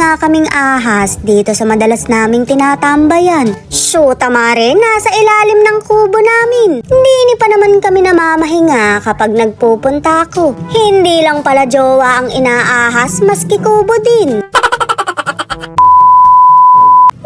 nga kaming ahas dito sa madalas naming tinatambayan. Shoota mare, nasa ilalim ng kubo namin. Hindi pa naman kami namamahinga kapag nagpupunta ako. Hindi lang pala jowa ang inaahas, maski kubo din.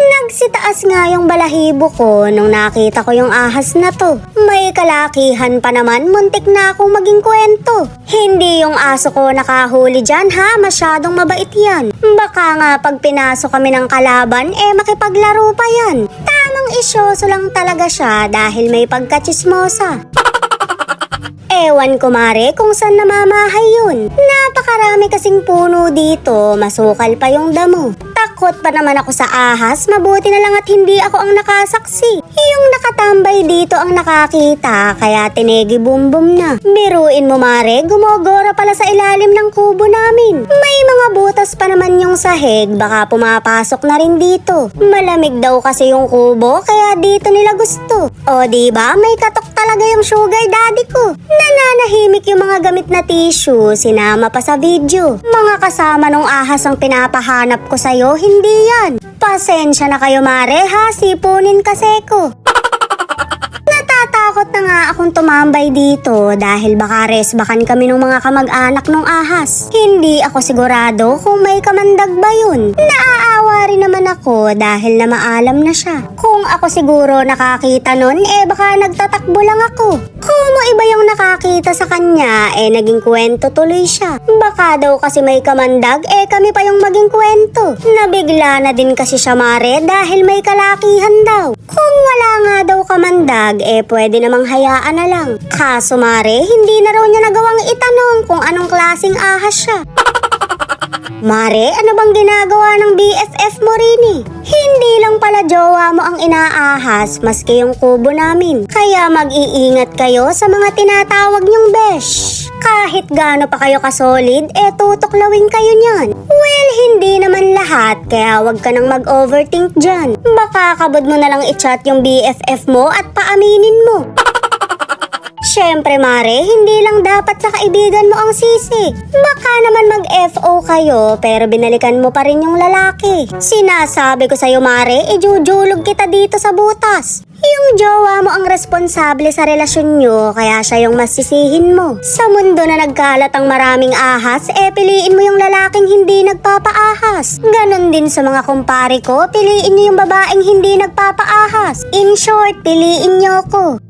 Nagsitaas nga yung balahibo ko nung nakita ko yung ahas na to. May kalakihan pa naman, muntik na akong maging kwento. Hindi yung aso ko nakahuli dyan ha, masyadong mabait yan. Baka nga pag pinasok kami ng kalaban, makipaglaro pa yan. Tamang isyoso lang talaga siya dahil may pagkachismosa. Ewan ko mare kung saan namamahay yun. Napakarami kasing puno dito, masukal pa yung damo. Takot pa naman ako sa ahas, mabuti na lang at hindi ako ang nakasaksi. Yung nakatambay dito ang nakakita, kaya tinegi bumbum na. Biruin mo mare, gumogora pala sa ilalim ng kubo namin. May mga butas pa naman yung sahig, baka pumapasok na rin dito. Malamig daw kasi yung kubo, kaya dito nila gusto. O diba, may katok talaga yung sugar daddy ko. Nananahimik yung mga gamit na tissue, sinama pa sa video. Mga kasama nung ahas ang pinapahanap ko sa'yo, hindi yan. Pasensya na kayo mare ha, sipunin kasi ko. Natatakot na nga akong tumambay dito dahil baka resbakan kami ng mga kamag-anak nung ahas. Hindi ako sigurado kung may kamandag ba yun. Naaawa rin naman ako dahil na maalam na siya. Kung ako siguro nakakita nun, baka nagtatakbo lang ako. Kung mo iba yung nakakita sa kanya, naging kwento tuloy siya. Baka daw kasi may kamandag, kami pa yung maging kwento. Nabigla na din kasi siya mare dahil may kalakihan daw. Kung wala nga daw kamandag, pwede namang hayaan na lang. Kaso mare, hindi na raw niya nagawang itanong kung anong klaseng ahas siya. Mare, ano bang ginagawa ng BFF mo rini? Hindi lang pala jowa mo ang inaahas, maski yung kubo namin. Kaya mag-iingat kayo sa mga tinatawag niyong besh. Kahit gaano pa kayo kasolid, tutuklawin kayo niyan. Well, hindi naman lahat, kaya wag ka nang mag-overthink dyan. Baka kabod mo na lang i-chat yung BFF mo at paaminin mo. Siyempre mare, hindi lang dapat sa kaibigan mo ang sisi. Baka naman mag-FO kayo pero binalikan mo pa rin yung lalaki. Sinasabi ko sa'yo mare, ijujulog kita dito sa butas. Yung jowa mo ang responsable sa relasyon nyo, kaya siya yung masisihin mo. Sa mundo na nagkalat ang maraming ahas, piliin mo yung lalaking hindi nagpapaahas. Ganon din sa mga kumpare ko, piliin nyo yung babaeng hindi nagpapaahas. In short, piliin nyo ko.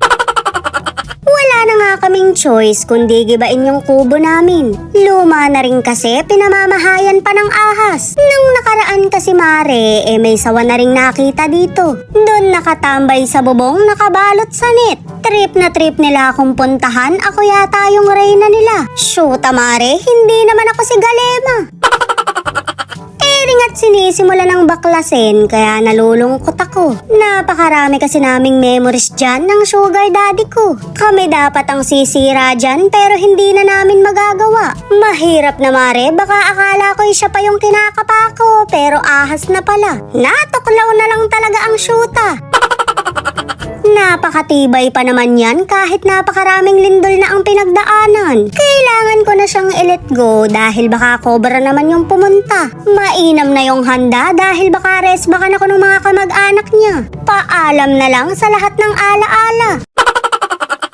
Wala na nga kaming choice kundi gibain yung kubo namin. Luma na rin kasi, pinamamahayan pa ng ahas. Nung nakaraan kasi mare, may sawa na rin nakita dito. Doon nakatambay sa bubong, nakabalot sa net. Trip na trip nila akong puntahan, ako yata yung reyna nila. Shoota mare, hindi naman ako si Galema. Ring at sinisimula ng baklasin kaya nalulungkot ako. Napakarami kasi naming memories dyan ng sugar daddy ko. Kami dapat ang sisira dyan pero hindi na namin magagawa. Mahirap na mare, baka akala ko siya pa yung kinakapa ko pero ahas na pala. Natuklaw na lang talaga ang shoota. Napakatibay pa naman yan kahit napakaraming lindol na ang pinagdaanan. Kailangan ko na siyang i-let go dahil baka cobra naman yung pumunta. Mainam na yung handa dahil baka resbakan ako ng mga kamag-anak niya. Paalam na lang sa lahat ng alaala.